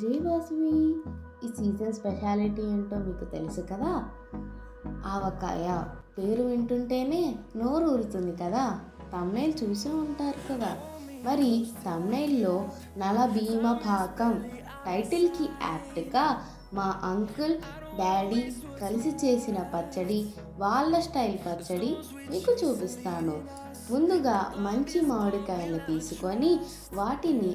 జై వాసవి. ఈ season speciality ఏంటో మీకు తెలుసు కదా. ఆవకాయ పేరు వింటుంటేనే నోరు ఊరుతుంది కదా. తమ్నైల్ చూసే ఉంటారు కదా. మరి తమ్నైల్లో నలభీమ పాకం టైటిల్కి యాప్ట్గా మా అంకుల్ డాడీ కలిసి చేసిన పచ్చడి, వాళ్ళ స్టైల్ పచ్చడి మీకు చూపిస్తాను. ముందుగా మంచి మామిడికాయలు తీసుకొని వాటిని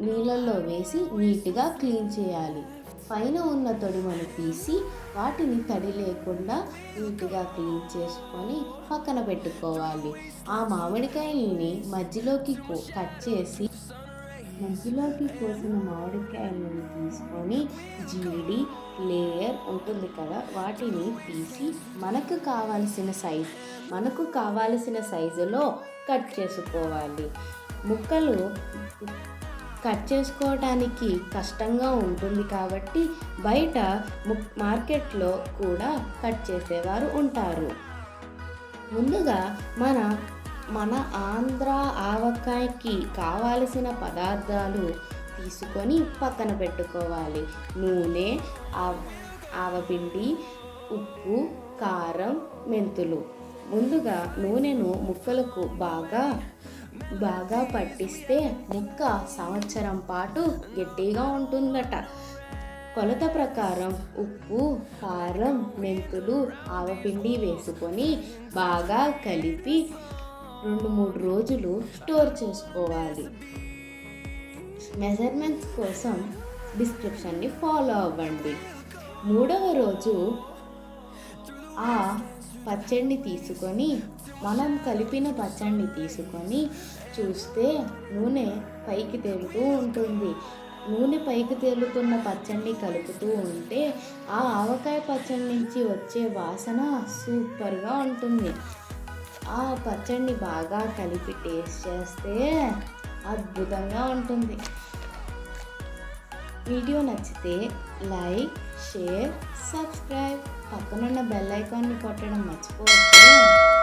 నీళ్ళల్లో వేసి నీట్గా క్లీన్ చేయాలి. పైన ఉన్న తొడిమను తీసి వాటిని తడి లేకుండా నీట్గా క్లీన్ చేసుకొని పక్కన పెట్టుకోవాలి. ఆ మామిడికాయలని మధ్యలోకి కోసిన మామిడికాయలను తీసుకొని జీడి లేయర్ ఉంటుంది కదా, వాటిని తీసి మనకు కావాల్సిన సైజులో కట్ చేసుకోవాలి. ముక్కలు కట్ చేసుకోవడానికి కష్టంగా ఉంటుంది కాబట్టి బయట మార్కెట్లో కూడా కట్ చేసేవారు ఉంటారు. ముందుగా మన ఆంధ్ర ఆవకాయకి కావలసిన పదార్థాలు తీసుకొని పక్కన పెట్టుకోవాలి. నూనె, ఆవపిండి, ఉప్పు, కారం, మెంతులు. ముందుగా నూనెను ముక్కలకు బాగా పట్టిస్తే ముక్క సంవత్సరం పాటు గట్టిగా ఉంటుందట. కొలత ప్రకారం ఉప్పు, కారం, మెంతులు, ఆవపిండి వేసుకొని బాగా కలిపి 2-3 రోజులు స్టోర్ చేసుకోవాలి. మెజర్మెంట్స్ కోసం డిస్క్రిప్షన్ని ఫాలో అవ్వండి. 3వ రోజు ఆ పచ్చడిని తీసుకొని మనం కలిపిన పచ్చడిని తీసుకొని చూస్తే నూనె పైకి తేలుతూ ఉంటుంది. నూనె పైకి తేలుతున్న పచ్చడిని కలుపుతూ ఉంటే ఆ ఆవకాయ పచ్చడి నుంచి వచ్చే వాసన సూపర్గా ఉంటుంది. ఆ పచ్చడిని బాగా కలిపి టేస్ట్ చేస్తే అద్భుతంగా ఉంటుంది. వీడియో నచ్చితే లైక్, షేర్, సబ్స్క్రైబ్, పక్కనున్న బెల్ ఐకాన్ని కొట్టడం మర్చిపోవద్దు.